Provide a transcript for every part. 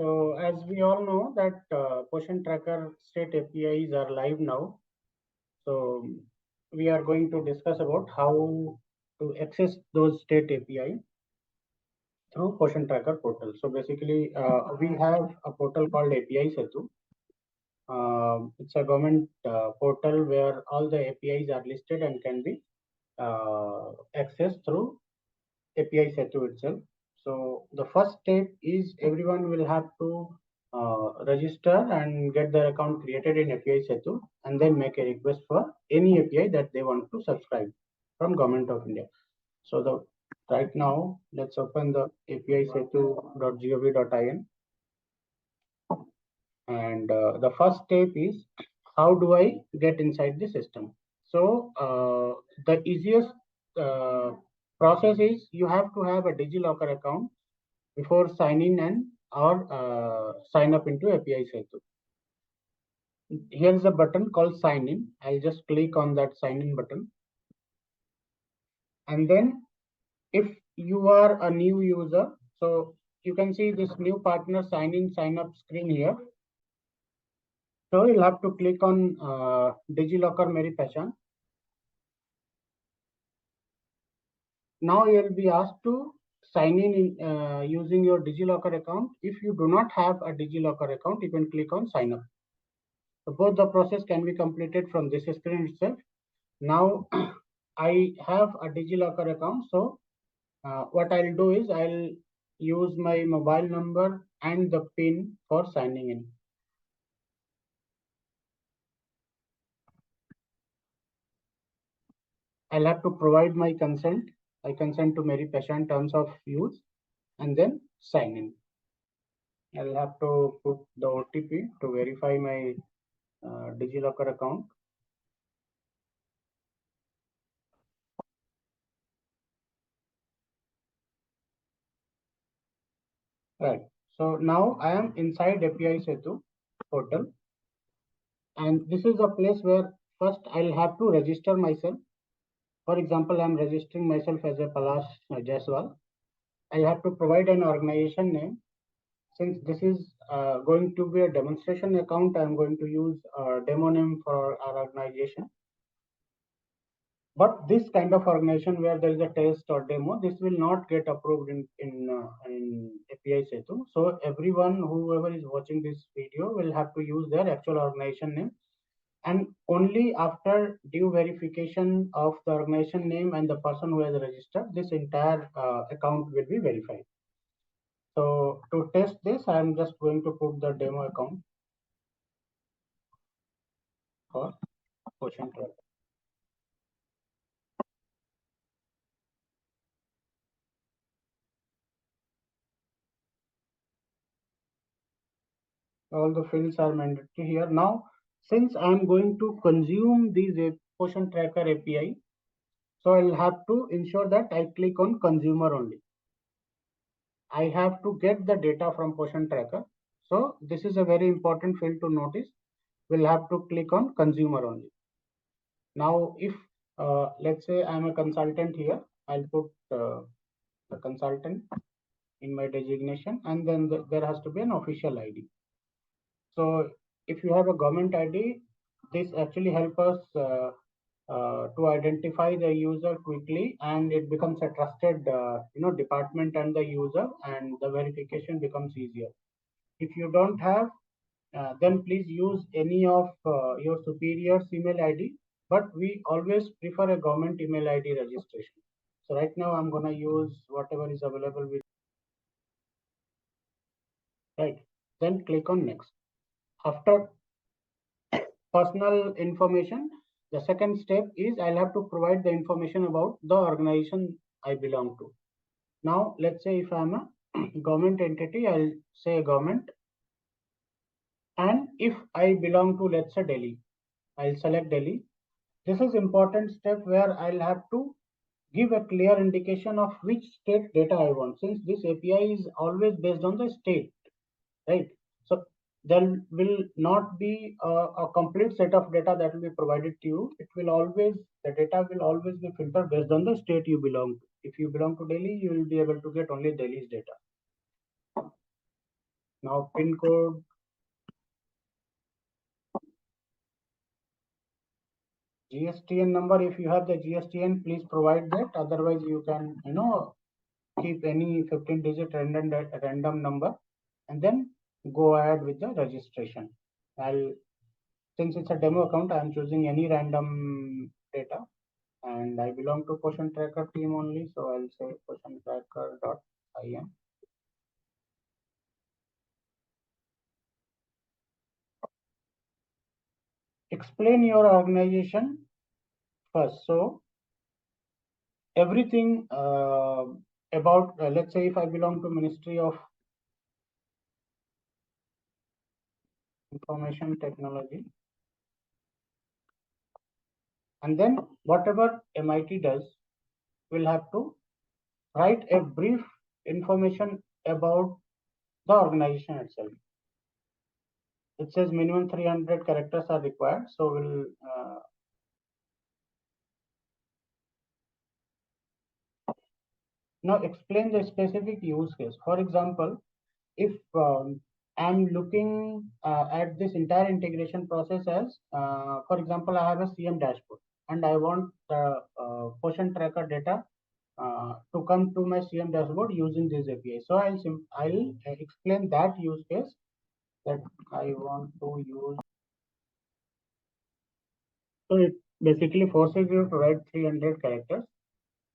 So as we all know that Potion Tracker state APIs are live now. So we are going to discuss about how to access those state API through Potion Tracker portal. So basically, we have a portal called API Setu. It's a government portal where all the APIs are listed and can be accessed through API Setu itself. So the first step is everyone will have to register and get their account created in API Setu and then make a request for any API that they want to subscribe from Government of India. So right now, let's open the API Setu.gov.in, and the first step is how do I get inside the system. So the easiest uh, process is you have to have a DigiLocker account before signing and or sign up into API Setu. Here is a button called sign in. I'll just click on that sign in button. And then if you are a new user, so you can see this new partner sign in, sign up screen here. So you'll have to click on DigiLocker Meri Pehchan. Now you'll be asked to sign in using your DigiLocker account. If you do not have a DigiLocker account, you can click on sign up. So both the process can be completed from this screen itself. Now I have a DigiLocker account. So what I'll do is I'll use my mobile number and the PIN for signing in. I'll have to provide my consent. I consent to Meri Pehchan terms of use and then sign in. I'll have to put the OTP to verify my DigiLocker account. Right. So now I am inside API Setu portal, and this is a place where first I'll have to register myself. For example, I'm registering myself as a Palash Jaiswal. I have to provide an organization name. Since this is going to be a demonstration account, I'm going to use a demo name for our organization. But this kind of organization where there is a test or demo, this will not get approved in API Setu. So everyone, whoever is watching this video, will have to use their actual organization name. And only after due verification of the organization name and the person who has registered, this entire account will be verified. So to test this, I am just going to put the demo account for Potion Tracker. All the fields are mandatory here. Now, since I am going to consume these Potion Tracker API, so I'll have to ensure that I click on consumer only. I have to get the data from Potion Tracker. So this is a very important field to notice. We'll have to click on consumer only. Now, if let's say I'm a consultant here, I'll put the consultant in my designation, and then there has to be an official ID. So if you have a government ID, this actually helps us to identify the user quickly, and it becomes a trusted department and the user, and the verification becomes easier. If you don't have, then please use any of your superior's email ID, but we always prefer a government email ID registration. So right now I'm going to use whatever is available with, right? Then click on next. After personal information, the second step is I'll have to provide the information about the organization I belong to. Now, let's say if I'm a government entity, I'll say government. And if I belong to, let's say, Delhi, I'll select Delhi. This is important step where I'll have to give a clear indication of which state data I want, since this API is always based on the state, right? So there will not be a complete set of data that will be provided to you. The data will always be filtered based on the state you belong to. If you belong to Delhi, you will be able to get only Delhi's data. Now pin code, GSTN number. If you have the GSTN, please provide that. Otherwise, you can keep any 15-digit random number and then go ahead with the registration. Since it's a demo account, I am choosing any random data, and I belong to Potion Tracker team only, so I'll say potiontracker.im. Explain your organization first. So everything about, let's say if I belong to Ministry of Information Technology, and then whatever MIT does, we'll have to write a brief information about the organization itself. It says minimum 300 characters are required, so we'll now explain the specific use case. For example, if I'm looking at this entire integration process as, for example, I have a CM dashboard and I want the Potion Tracker data to come to my CM dashboard using this API. So I'll explain that use case that I want to use. So it basically forces you to write 300 characters.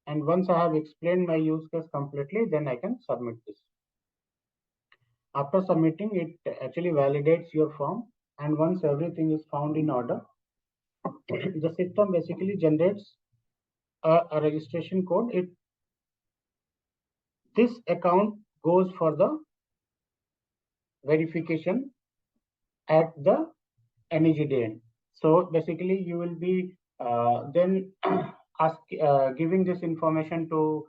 And once I have explained my use case completely, then I can submit this. After submitting, it actually validates your form. And once everything is found in order, the system basically generates a registration code. This account goes for the verification at the NEGDN. So basically, you will be then giving this information to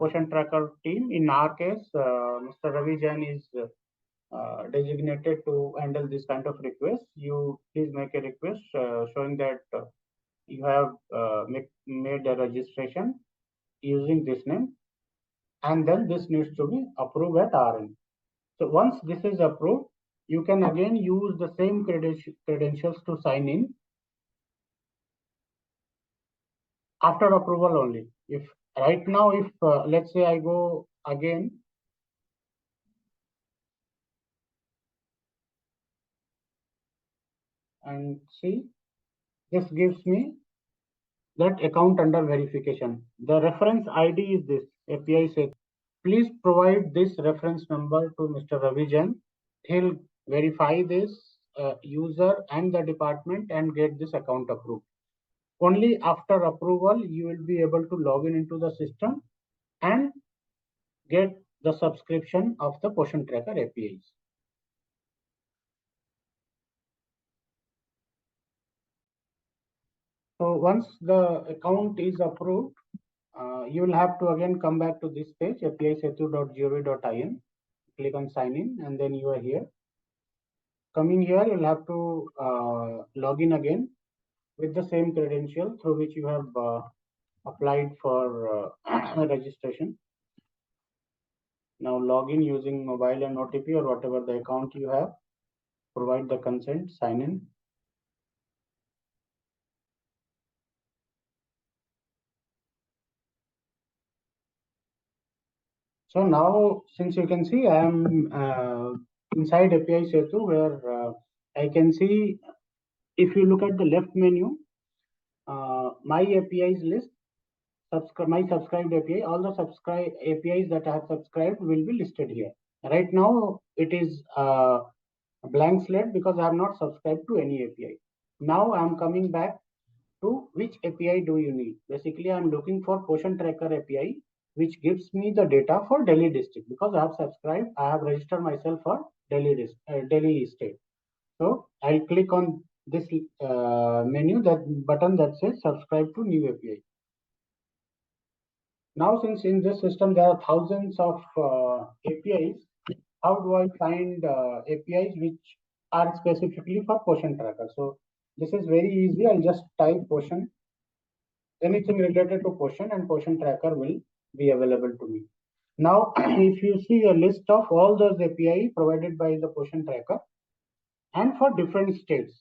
Potion Tracker team. In our case, Mr. Ravi Jain is designated to handle this kind of request. You please make a request showing that you have made a registration using this name, and then this needs to be approved at RN. So once this is approved, you can again use the same credentials to sign in after approval only. If right now, if let's say I go again and see, this gives me that account under verification. The reference ID is this. API says, please provide this reference number to Mr. Ravi Jain. He'll verify this user and the department and get this account approved. Only after approval, you will be able to log in into the system and get the subscription of the Potion Tracker APIs. So once the account is approved, you will have to again come back to this page, apisetu.gov.in, click on sign in, and then you are here. Coming here, you'll have to log in again with the same credential through which you have applied for registration. Now log in using mobile and OTP or whatever the account you have. Provide the consent, sign in. So now, since you can see, I am inside API Setu, where I can see, if you look at the left menu, my APIs list, my subscribed API, all the subscribed APIs that I have subscribed will be listed here. Right now, it is a blank slate because I have not subscribed to any API. Now I am coming back to which API do you need. Basically, I am looking for Potion Tracker API, which gives me the data for Delhi district, because I have subscribed, I have registered myself for Delhi state. So I'll click on this menu, that button that says subscribe to new API. Now, since in this system there are thousands of APIs, how do I find APIs which are specifically for Potion Tracker? So this is very easy. I'll just type Potion, anything related to Potion, and Potion Tracker will be available to me. Now, if you see a list of all those API provided by the Poshan Tracker and for different states.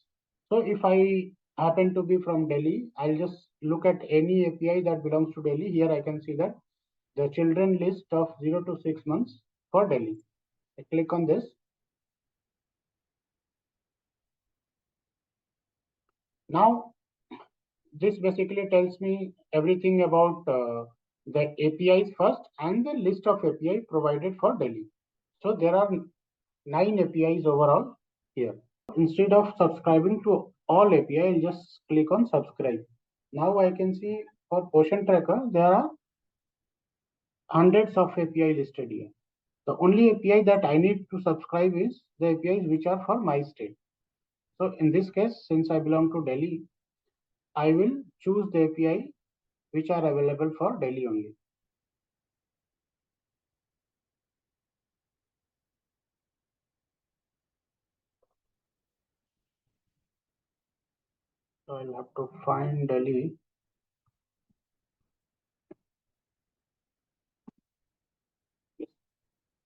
So if I happen to be from Delhi, I'll just look at any API that belongs to Delhi. Here I can see that the children list of 0 to 6 months for Delhi. I click on this. Now, this basically tells me everything about the APIs first and the list of API provided for Delhi. So there are 9 APIs overall here. Instead of subscribing to all API, I'll just click on subscribe. Now I can see for Poshan Tracker, there are hundreds of API listed here. The only API that I need to subscribe is the APIs which are for my state. So in this case, since I belong to Delhi, I will choose the API which are available for Delhi only. So I'll have to find Delhi.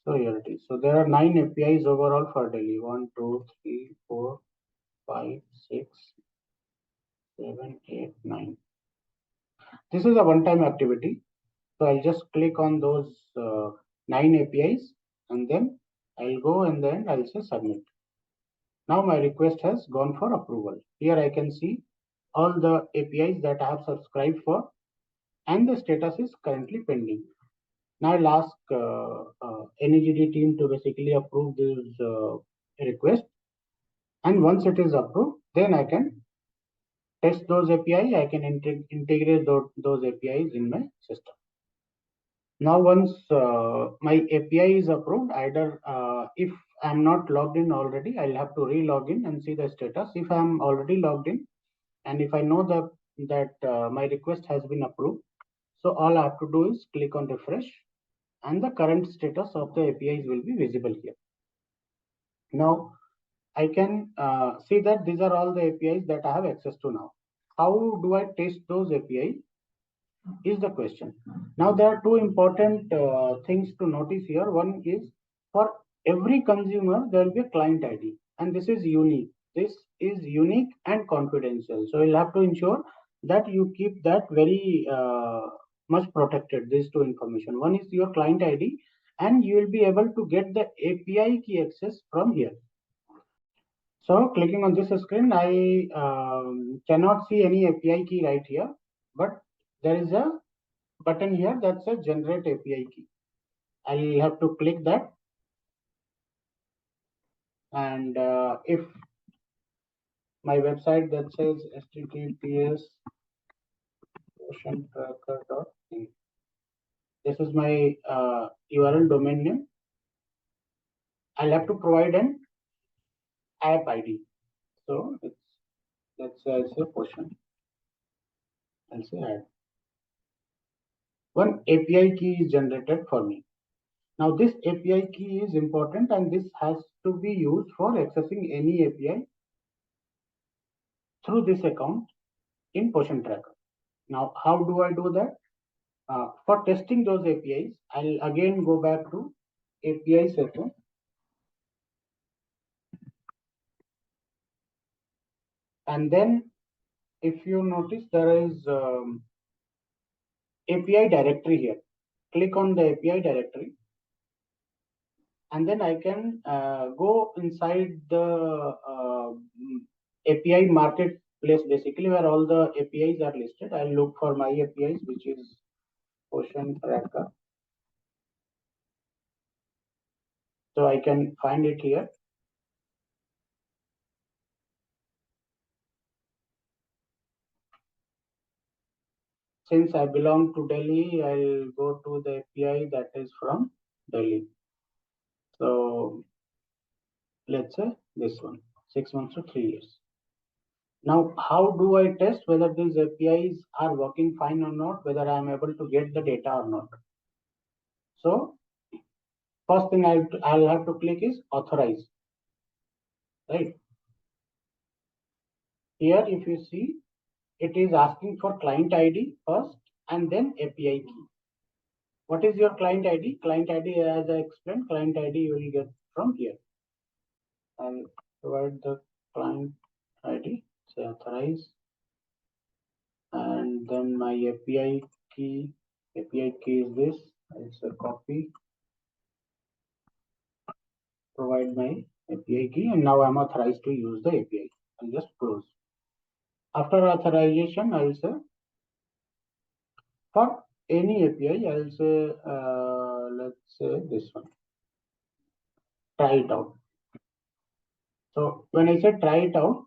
So here it is. So there are 9 APIs overall for Delhi. 1, 2, 3, 4, 5, 6, 7, 8, 9. This is a one-time activity. So I'll just click on those 9 APIs and then I'll go and then I'll say submit. Now my request has gone for approval. Here I can see all the APIs that I have subscribed for and the status is currently pending. Now I'll ask NEGD team to basically approve this request, and once it is approved, then I can test those API. I can integrate those APIs in my system. Now once my API is approved, either if I'm not logged in already, I'll have to re-log in and see the status. If I'm already logged in and if I know that my request has been approved, so all I have to do is click on refresh and the current status of the APIs will be visible here. Now I can see that these are all the APIs that I have access to now. How do I test those APIs is the question. Now there are two important things to notice here. One is for every consumer there will be a client ID and this is unique. This is unique and confidential. So you'll have to ensure that you keep that very much protected, these two information. One is your client ID and you will be able to get the API key access from here. So clicking on this screen, I cannot see any API key right here, but there is a button here that says generate API key. I'll have to click that. And if my website that says https poshantracker.in, this is my URL domain name. I'll have to provide an app ID. So let's say I'll say Poshan. I'll say add. One API key is generated for me. Now this API key is important and this has to be used for accessing any API through this account in Poshan Tracker. Now, how do I do that? For testing those APIs, I'll again go back to API section. And then if you notice, there is API directory here. Click on the API directory. And then I can go inside the API marketplace, basically where all the APIs are listed. I'll look for my APIs, which is Poshan Tracker. So I can find it here. Since I belong to Delhi, I'll go to the API that is from Delhi. So let's say this one, 6 months to 3 years. Now, how do I test whether these APIs are working fine or not, whether I'm able to get the data or not? So first thing I'll have to click is authorize, right? Here, if you see, it is asking for client ID first and then API key. What is your client ID? Client ID, as I explained, client ID you will get from here. I'll provide the client ID, say authorize, and then my API key. API key is this. I'll say copy, provide my API key, and now I'm authorized to use the API. I'll just close. After authorization, I'll say for any API, I'll say let's say this one. Try it out. So when I say try it out,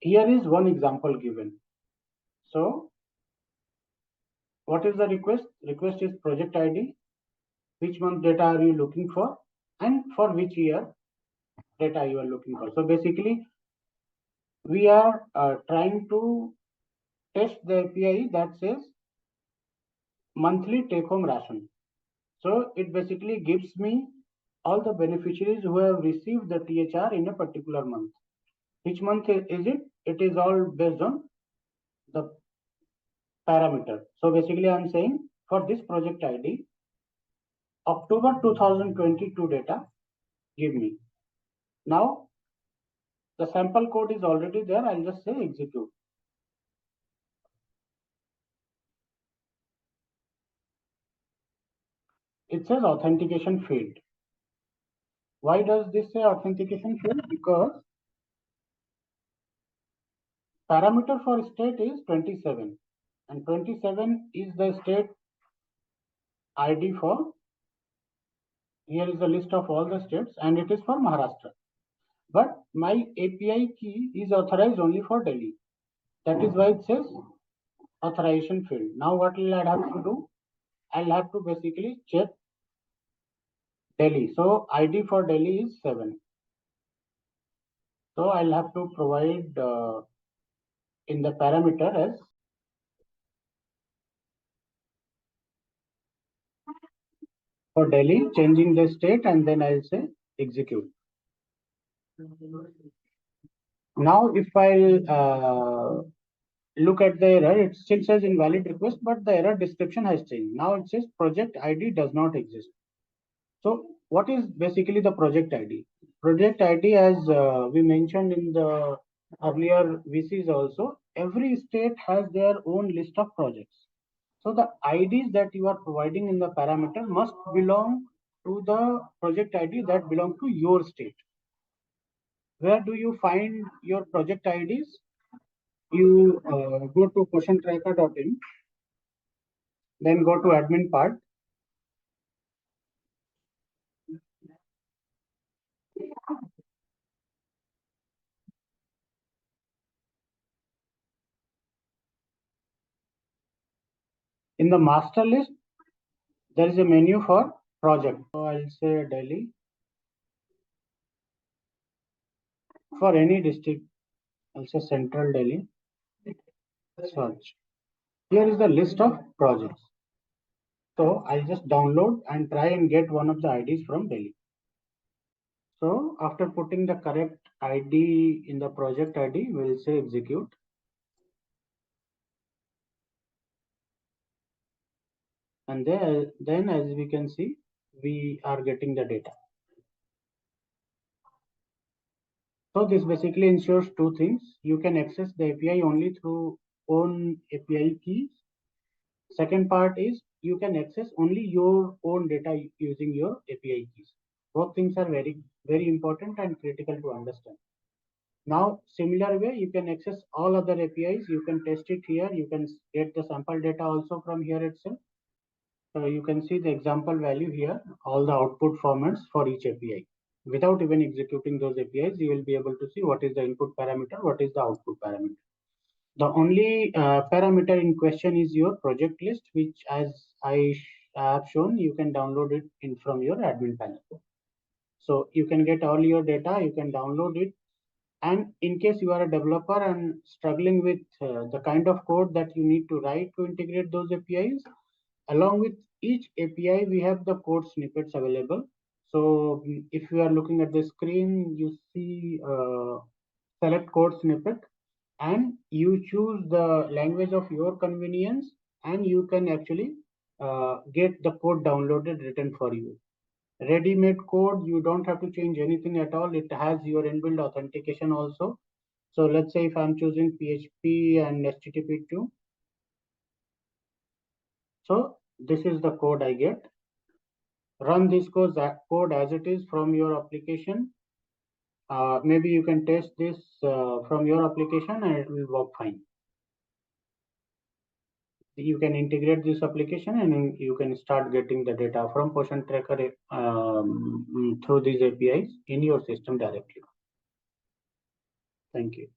here is one example given. So what is the request? Request is project ID. Which month data are you looking for? And for which year data you are looking for. So basically, we are trying to test the API that says monthly take home ration. So it basically gives me all the beneficiaries who have received the THR in a particular month. Which month is it? It is all based on the parameter. So basically I'm saying for this project ID, October 2022 data, give me. Now the sample code is already there. I'll just say execute. It says authentication failed. Why does this say authentication failed? Because parameter for state is 27 and 27 is the state ID for, here is the list of all the states and it is for Maharashtra. But my API key is authorized only for Delhi. That is why it says authorization failed. Now what will I have to do? I'll have to basically check Delhi. So ID for Delhi is 7. So I'll have to provide in the parameter as for Delhi, changing the state, and then I'll say execute. Now, if I look at the error, it still says invalid request, but the error description has changed. Now it says project ID does not exist. So what is basically the project ID? Project ID, as we mentioned in the earlier VCs also, every state has their own list of projects. So the IDs that you are providing in the parameter must belong to the project ID that belong to your state. Where do you find your project IDs? You go to questiontracker.in, then go to admin part. In the master list, there is a menu for project. So I'll say Delhi. For any district, I'll say Central Delhi. Search. Here is the list of projects. So I'll just download and try and get one of the IDs from Delhi. So after putting the correct ID in the project ID, we'll say execute. And then as we can see, we are getting the data. So this basically ensures two things. You can access the API only through own API keys. Second part is you can access only your own data using your API keys. Both things are very, very important and critical to understand. Now, similar way, you can access all other APIs. You can test it here. You can get the sample data also from here itself. So you can see the example value here, all the output formats for each API. Without even executing those APIs, you will be able to see what is the input parameter, what is the output parameter. The only parameter in question is your project list, which as I have shown, you can download it in from your admin panel. So you can get all your data, you can download it. And in case you are a developer and struggling with the kind of code that you need to write to integrate those APIs, along with each API, we have the code snippets available. So if you are looking at the screen, you see select code snippet and you choose the language of your convenience and you can actually get the code downloaded, written for you. Ready-made code, you don't have to change anything at all. It has your inbuilt authentication also. So let's say if I'm choosing PHP and HTTP2. So this is the code I get. Run this code as it is from your application. Maybe you can test this from your application and it will work fine. You can integrate this application and you can start getting the data from Potion Tracker through these APIs in your system directly. Thank you.